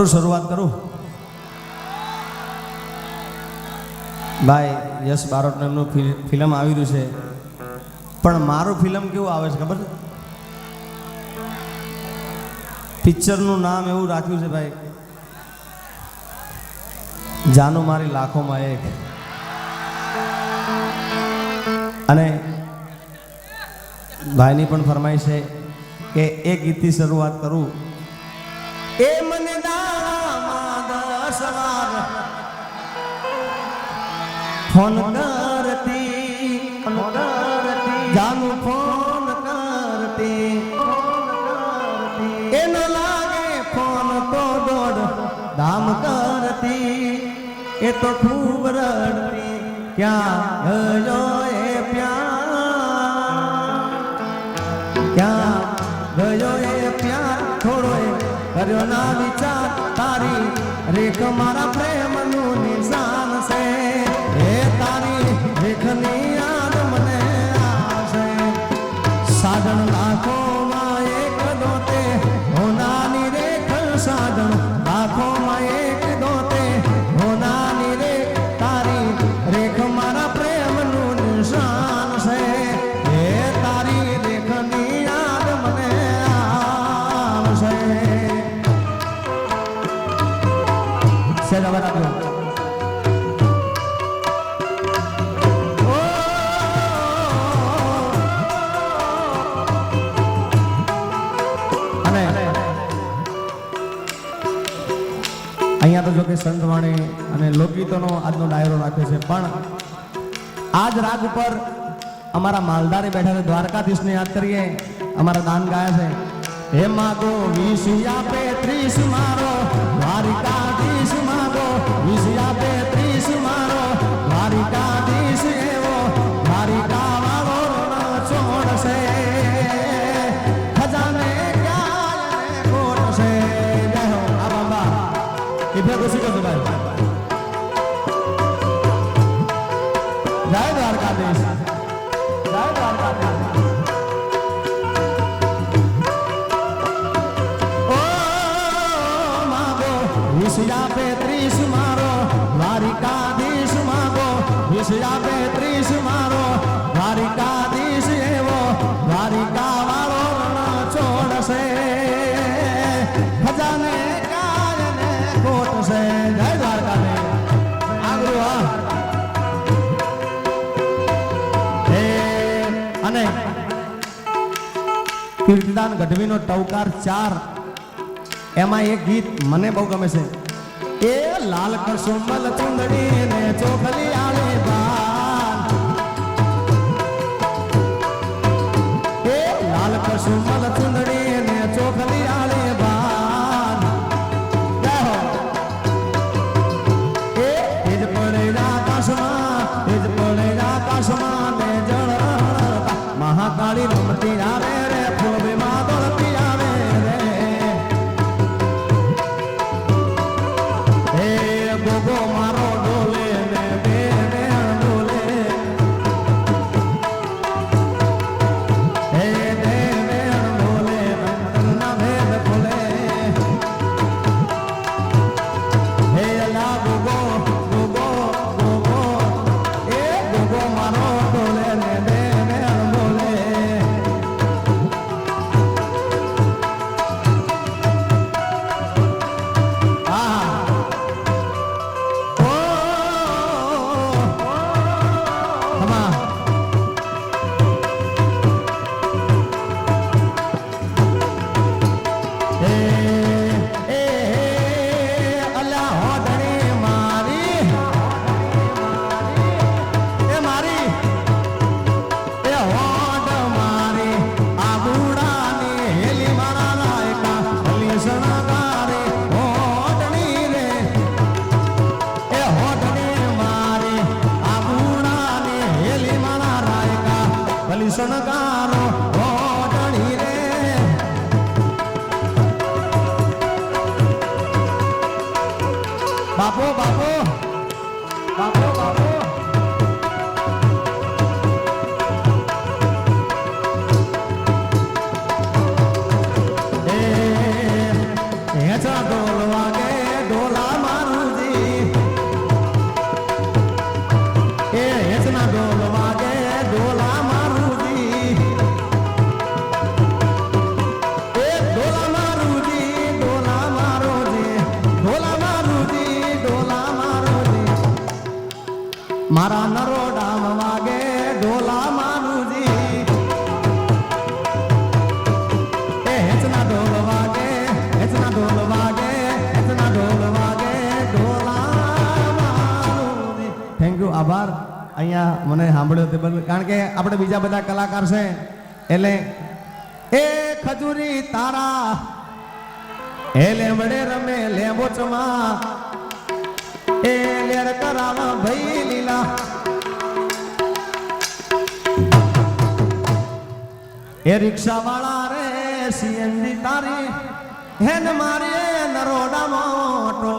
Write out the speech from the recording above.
શરૂઆત કરું ભાઈ યશ બારોટનું એમનું ફિલ્મ આવી રહ્યું છે પણ મારું ફિલ્મ કેવું આવે છે ખબર છે પિક્ચરનું નામ એવું રાખ્યું છે ભાઈ જાનું મારી લાખોમાં એક અને ભાઈની પણ ફરમાઈશ છે કે એક ગીતથી શરૂઆત કરું એ મને ફોન કરતી જાનું ફોન કરતી એ ન લાગે ફોન તો દોડ ધામ કરતી એ તો ખૂબ રડતી ક્યાં ગયો એ પ્યાર ક્યાં ગયો એ પ્યાર થોડો એ કર્યો ના વિચાર તારી રેખ મારા પ્રેમનું નિશાન છે એ તારી રેખની યાદ મને આવશે સાજણ લાખોમાં એક દોતે હોનાની રેખ સાજણ લાખોમાં એક દોતે હોનાની રેખ તારી રેખ મારા પ્રેમનું નિશાન છે એ તારી રેખની યાદ મને આવશે સેવા રાખો અહીંયા તો જો કે સંતવાણી અને લોકગીતોનો આજનો ડાયરો રાખ્યો છે પણ આજ રાગ ઉપર અમારા માલધારી બેઠા છે દ્વારકાધીશને યાદ કરીએ અમારા દાન ગાયા છે હે માગો 20 આપે 30 મારો દ્વારકાધીશ માગો 20 આપે 30 મારો દ્વારકાધીશ એવો દ્વારકા વાળો છોડશે ખજાને ક્યાં કોટ છે જય હો આ બાબા इधर खुशी का सुनाए जय द्वारकाधीश जय द्वारकाधीश ओ मागो 20 पे 30 मारो द्वारकाधीश मागो 20 पे 30 मारो द्वारकाधीश एवो द्वारका वालो रण छोड़से खजाने कोट से जय द्वारका में आगरू आ हे અને કીર્તિદાન ગઢવીનો ટવકાર 4 એમાં એક ગીત મને બહુ ગમે છે એ લાલ કસુમલ ચુંદડી ને ચોખલી આલે બાન એ લાલ કસુમલ ચુંદડી ને ચોખલી આલે બાન મહાકાળી રમતી આવે રે ફૂલવી માં દોડતી આવે રે હે ગોગો મારો ડોલે ને બે ડોલે હે બે ડોલે ના ભેદ ખોલે હે લા ગોગો ગોગો ગોગો એ ગોગો મારો ડોલે ને બે શણગારો ઓઢણી રે બાપો બાપો બાપો બાપો એ હેચા ઢોલ વાગે અહીંયા મને સાંભળ્યો તે બદલ, કારણ કે આપણે બીજા બધા કલાકાર છે એટલે એ ખજૂરી તારા એ લેમડે રમે લેબોચમાં એ લેર કરાવા ભાઈ લીલા એ રિક્ષા વાળા રે સીએનજી તારી હેન મારી નરોડા મોટો